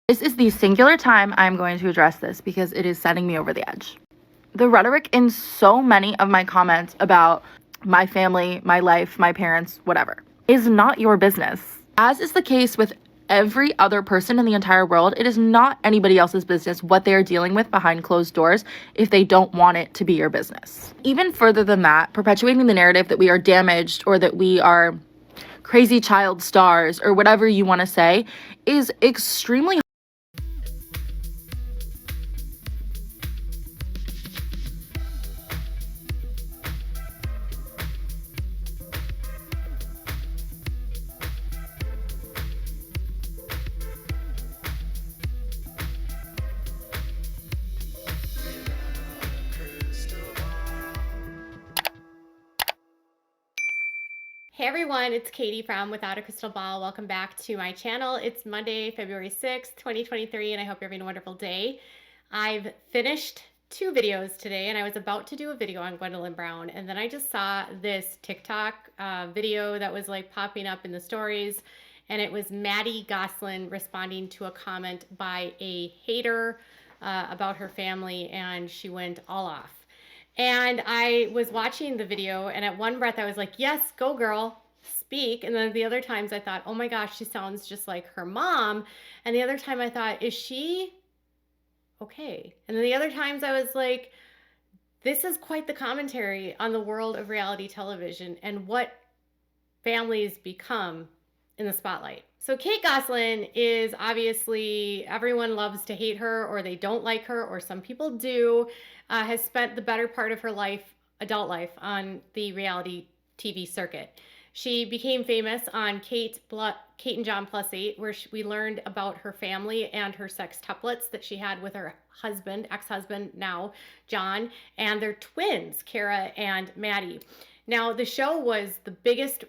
This is the singular time I'm going to address this because it is sending me over the edge. The rhetoric in so many of my comments about my family, my life, my parents, whatever, is not your business. As is the case with every other person in the entire world, it is not anybody else's business what they are dealing with behind closed doors if they don't want it to be your business. Even further than that, perpetuating the narrative that we are damaged or that we are crazy child stars or whatever you want to say is extremely. Hey everyone, it's Katie from Without a Crystal Ball. Welcome back to my channel. It's Monday, February 6th, 2023, and I hope you're having a wonderful day. I've finished 2 videos today, and I was about to do a video on Gwendolyn Brown, and then I just saw this TikTok video that was like popping up in the stories, and it was Mady Gosselin responding to a comment by a hater about her family, and she went all off. And I was watching the video, and at one breath I was like, yes, go girl, speak. And then the other times I thought, oh my gosh, she sounds just like her mom. And the other time I thought, is she okay? And then the other times I was like, this is quite the commentary on the world of reality television and what families become in the spotlight. So Kate Gosselin is obviously, everyone loves to hate her, or they don't like her, or some people do, has spent the better part of her life, adult life, on the reality TV circuit. She became famous on Kate and John +8, where we learned about her family and her sextuplets that she had with her husband, ex-husband now, John, and their twins, Kara and Mady. Now, the show was the biggest,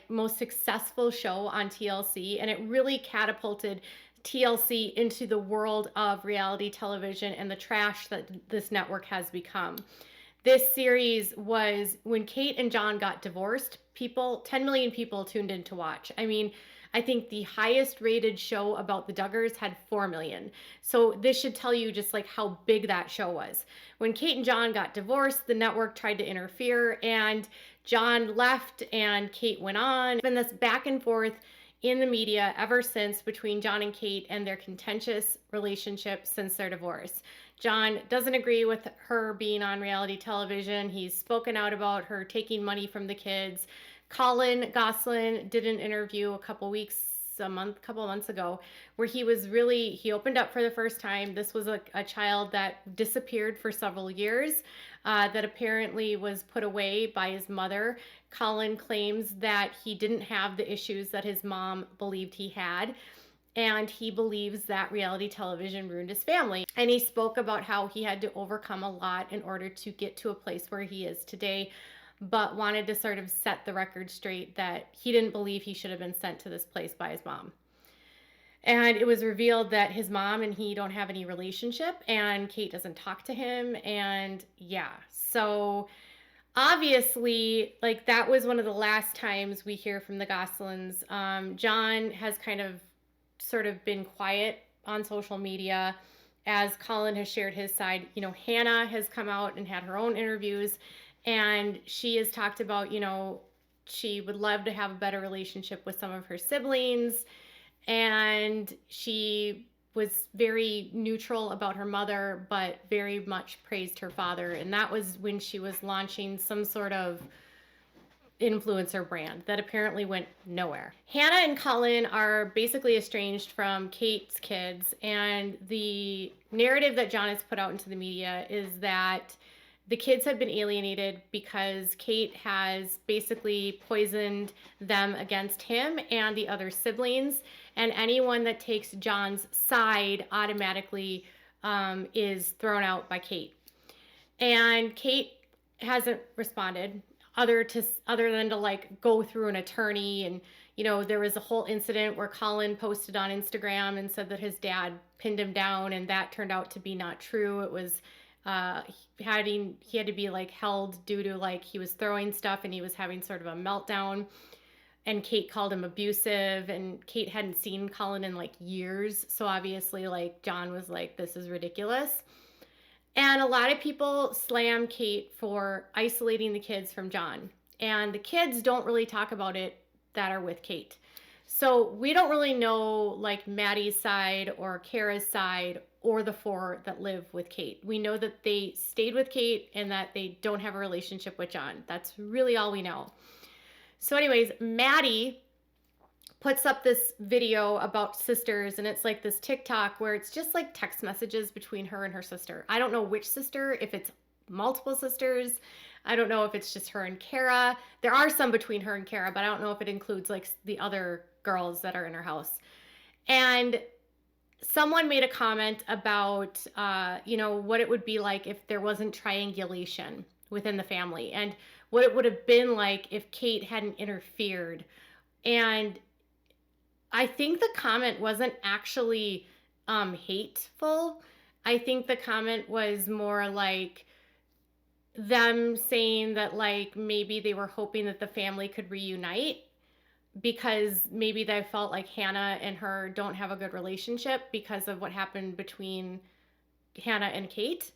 most successful show on TLC, and it really catapulted TLC into the world of reality television and the trash that this network has become. This series was when Kate and John got divorced, 10 million people tuned in to watch. I mean, I think the highest rated show about the Duggars had 4 million. So this should tell you just like how big that show was. When Kate and John got divorced, the network tried to interfere, and John left and Kate went on. It's been this back and forth in the media ever since between John and Kate and their contentious relationship since their divorce. John doesn't agree with her being on reality television. He's spoken out about her taking money from the kids. Collin Gosselin did an interview a couple of months ago, where he opened up for the first time. This was a child that disappeared for several years, that apparently was put away by his mother. Collin claims that he didn't have the issues that his mom believed he had, and he believes that reality television ruined his family. And he spoke about how he had to overcome a lot in order to get to a place where he is today, but wanted to sort of set the record straight that he didn't believe he should have been sent to this place by his mom. And it was revealed that his mom and he don't have any relationship, and Kate doesn't talk to him. And yeah, so obviously, like, that was one of the last times we hear from the Gosselins. John has kind of sort of been quiet on social media as Collin has shared his side. You know, Hannah has come out and had her own interviews, and she has talked about, she would love to have a better relationship with some of her siblings, and she was very neutral about her mother, but very much praised her father. And that was when she was launching some sort of influencer brand that apparently went nowhere. Hannah and Collin are basically estranged from Kate's kids, and the narrative that John has put out into the media is that the kids have been alienated because Kate has basically poisoned them against him and the other siblings, and anyone that takes John's side automatically is thrown out by Kate. And Kate hasn't responded other than to like go through an attorney. And there was a whole incident where Collin posted on Instagram and said that his dad pinned him down, and that turned out to be not true. It was he had to be like held due to like he was throwing stuff and he was having sort of a meltdown. and Kate called him abusive, and Kate hadn't seen Collin in like years. So obviously, like, John was like, this is ridiculous. And a lot of people slam Kate for isolating the kids from John. And the kids don't really talk about it that are with Kate. So we don't really know like Maddie's side or Kara's side or the four that live with Kate. We know that they stayed with Kate and that they don't have a relationship with John. That's really all we know. So anyways, Mady puts up this video about sisters, and it's like this TikTok where it's just like text messages between her and her sister. I don't know which sister, if it's multiple sisters. I don't know if it's just her and Kara. There are some between her and Kara, but I don't know if it includes like the other girls that are in her house. And someone made a comment about, what it would be like if there wasn't triangulation within the family, and what it would have been like if Kate hadn't interfered. And I think the comment wasn't actually hateful. I think the comment was more like them saying that like maybe they were hoping that the family could reunite, because maybe they felt like Hannah and her don't have a good relationship because of what happened between Hannah and Kate.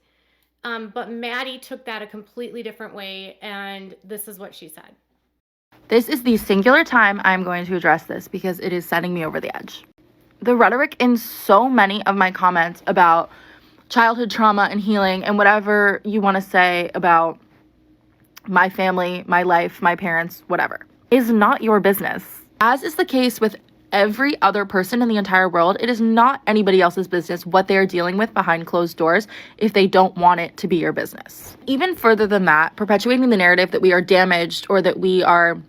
But Mady took that a completely different way, and this is what she said. This is the singular time I'm going to address this because it is sending me over the edge. The rhetoric in so many of my comments about childhood trauma and healing and whatever you want to say about my family, my life, my parents, whatever, is not your business. As is the case with every other person in the entire world, it is not anybody else's business what they are dealing with behind closed doors if they don't want it to be your business. Even further than that, perpetuating the narrative that we are damaged or that we are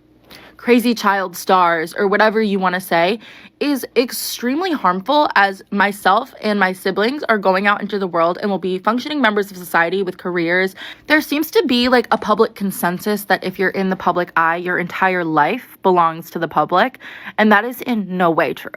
crazy child stars or whatever you want to say is extremely harmful, as myself and my siblings are going out into the world and will be functioning members of society with careers. There seems to be like a public consensus that if you're in the public eye, your entire life belongs to the public, and that is in no way true.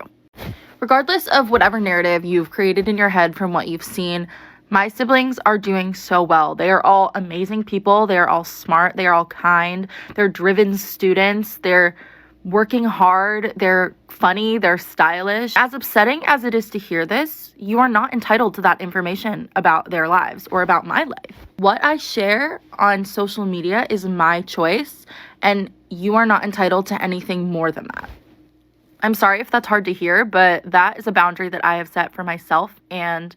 Regardless of whatever narrative you've created in your head from what you've seen, my siblings are doing so well. They are all amazing people. They are all smart. They are all kind. They're driven students. They're working hard. They're funny. They're stylish. As upsetting as it is to hear this, you are not entitled to that information about their lives or about my life. What I share on social media is my choice, and you are not entitled to anything more than that. I'm sorry if that's hard to hear, but that is a boundary that I have set for myself and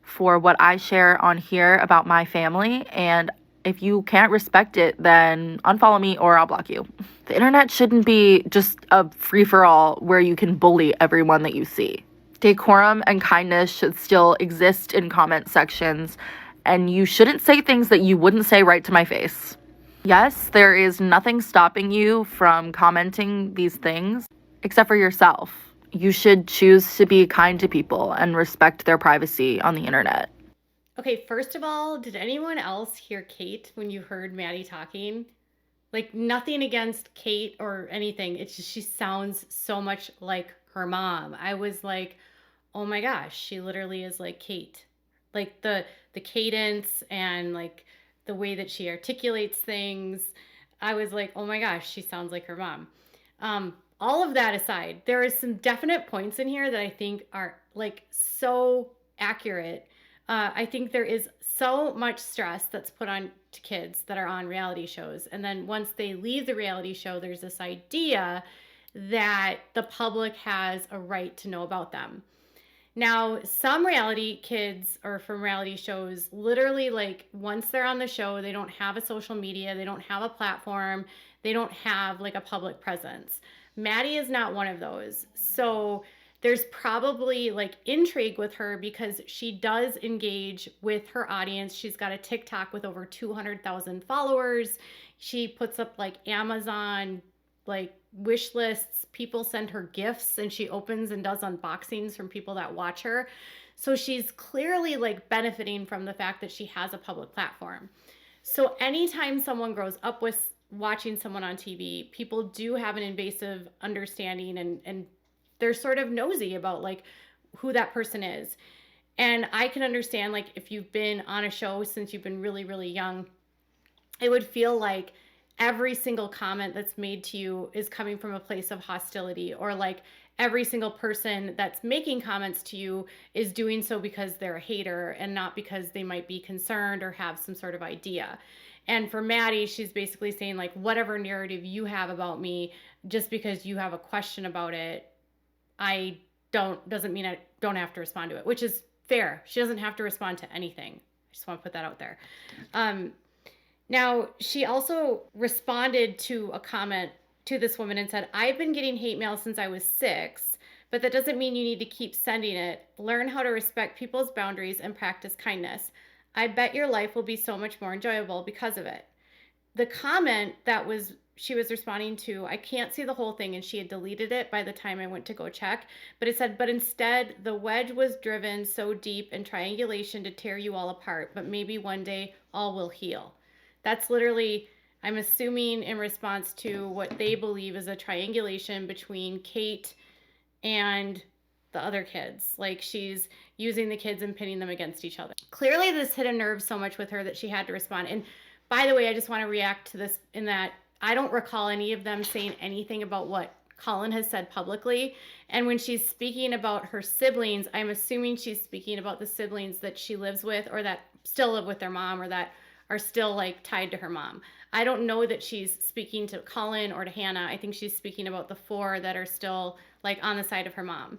for what I share on here about my family. And if you can't respect it, then unfollow me or I'll block you. The internet shouldn't be just a free-for-all where you can bully everyone that you see. Decorum and kindness should still exist in comment sections, and you shouldn't say things that you wouldn't say right to my face. Yes, there is nothing stopping you from commenting these things except for yourself. You should choose to be kind to people and respect their privacy on the internet. Okay, first of all, did anyone else hear Kate when you heard Mady talking? Like, nothing against Kate or anything. It's just she sounds so much like her mom. I was like, oh my gosh, she literally is like Kate. Like the cadence and like the way that she articulates things. I was like, oh my gosh, she sounds like her mom. All of that aside, there is some definite points in here that I think are like so accurate. I think there is so much stress that's put on to kids that are on reality shows. And then once they leave the reality show, there's this idea that the public has a right to know about them. Now, some reality kids or from reality shows, literally, like, once they're on the show, they don't have a social media, they don't have a platform, they don't have like a public presence. Mady is not one of those. So there's probably like intrigue with her because she does engage with her audience. She's got a TikTok with over 200,000 followers. She puts up like Amazon like wish lists. People send her gifts and she opens and does unboxings from people that watch her. So she's clearly like benefiting from the fact that she has a public platform. So anytime someone grows up with watching someone on TV, people do have an invasive understanding and they're sort of nosy about like who that person is. And I can understand, like, if you've been on a show since you've been really, really young, it would feel like every single comment that's made to you is coming from a place of hostility, or like every single person that's making comments to you is doing so because they're a hater and not because they might be concerned or have some sort of idea. And for Mady, she's basically saying like, whatever narrative you have about me, just because you have a question about it, doesn't mean I don't have to respond to it, which is fair. She doesn't have to respond to anything. I just want to put that out there. Now, she also responded to a comment to this woman and said, I've been getting hate mail since I was 6, but that doesn't mean you need to keep sending it. Learn how to respect people's boundaries and practice kindness. I bet your life will be so much more enjoyable because of it. The comment that she was responding to, I can't see the whole thing, and she had deleted it by the time I went to go check, but it said, but instead the wedge was driven so deep in triangulation to tear you all apart, but maybe one day all will heal. That's literally, I'm assuming, in response to what they believe is a triangulation between Kate and the other kids. Like, she's using the kids and pitting them against each other. Clearly this hit a nerve so much with her that she had to respond. And by the way, I just want to react to this in that I don't recall any of them saying anything about what Collin has said publicly. And when she's speaking about her siblings, I'm assuming she's speaking about the siblings that she lives with, or that still live with their mom, or that are still like tied to her mom. I don't know that she's speaking to Collin or to Hannah. I think she's speaking about the 4 that are still like on the side of her mom.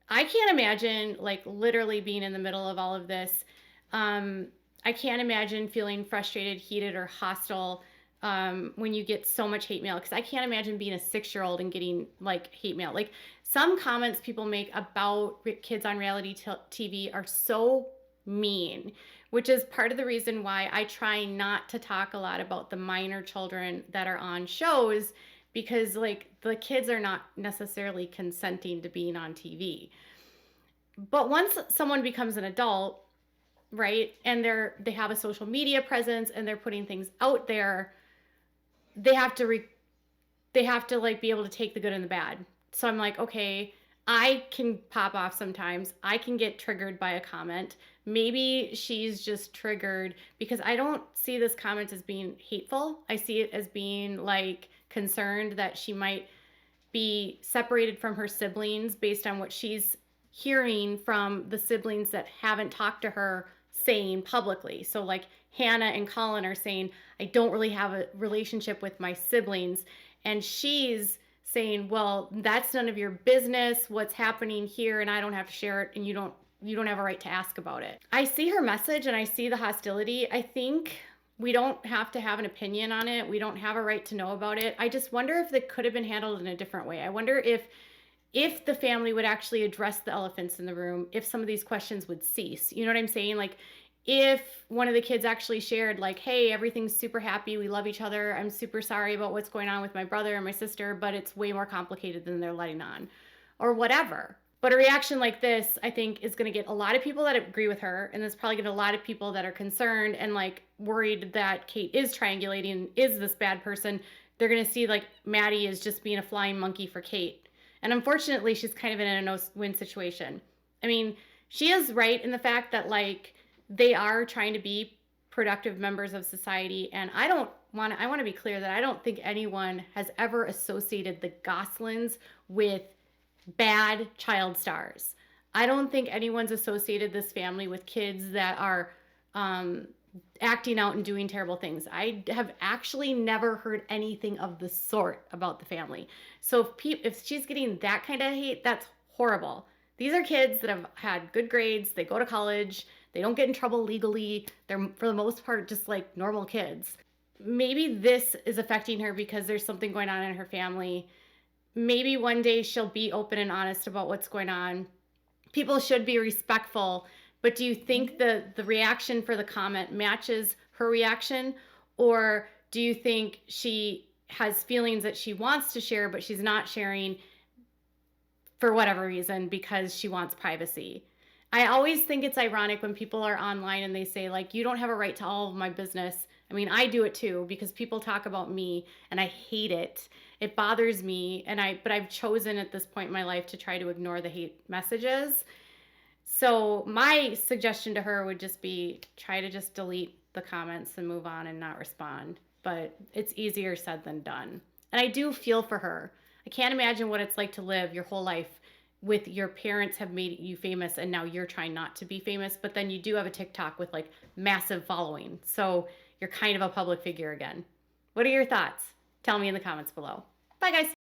I can't imagine like literally being in the middle of all of this. I can't imagine feeling frustrated, heated, or hostile when you get so much hate mail, because I can't imagine being a 6-year-old and getting like hate mail. Like, some comments people make about kids on reality TV are so mean, which is part of the reason why I try not to talk a lot about the minor children that are on shows, because like the kids are not necessarily consenting to being on TV. But once someone becomes an adult, right, and they have a social media presence and they're putting things out there, they have to like be able to take the good and the bad. So I'm like, okay, I can pop off sometimes. I can get triggered by a comment. Maybe she's just triggered because I don't see this comment as being hateful. I see it as being like concerned that she might be separated from her siblings based on what she's hearing from the siblings that haven't talked to her saying publicly. So like Hannah and Collin are saying, I don't really have a relationship with my siblings. And she's saying, well, that's none of your business what's happening here, and I don't have to share it, and you don't have a right to ask about it. I see her message and I see the hostility. I think we don't have to have an opinion on it. We don't have a right to know about it. I just wonder if it could have been handled in a different way. I wonder if the family would actually address the elephants in the room, if some of these questions would cease. You know what I'm saying? Like, if one of the kids actually shared like, hey, everything's super happy, we love each other, I'm super sorry about what's going on with my brother and my sister, but it's way more complicated than they're letting on, or whatever. But a reaction like this, I think, is going to get a lot of people that agree with her, and there's probably going to be a lot of people that are concerned and like worried that Kate is triangulating, is this bad person. They're going to see like Mady is just being a flying monkey for Kate. And unfortunately, she's kind of in a no-win situation. I mean, she is right in the fact that like they are trying to be productive members of society. And I want to be clear that I don't think anyone has ever associated the Gosselins with bad child stars. I don't think anyone's associated this family with kids that are acting out and doing terrible things. I have actually never heard anything of the sort about the family. So if she's getting that kind of hate, that's horrible. These are kids that have had good grades. They go to college. They don't get in trouble legally. They're, for the most part, just like normal kids. Maybe this is affecting her because there's something going on in her family. Maybe one day she'll be open and honest about what's going on. People should be respectful. But do you think the reaction for the comment matches her reaction? Or do you think she has feelings that she wants to share, but she's not sharing for whatever reason because she wants privacy? I always think it's ironic when people are online and they say, like, you don't have a right to all of my business. I mean, I do it too, because people talk about me and I hate it. It bothers me. But I've chosen at this point in my life to try to ignore the hate messages. So my suggestion to her would just be try to just delete the comments and move on and not respond. but it's easier said than done. And I do feel for her. I can't imagine what it's like to live your whole life with your parents have made you famous and now you're trying not to be famous, but then you do have a TikTok with like massive following. So you're kind of a public figure again. What are your thoughts? Tell me in the comments below. Bye, guys.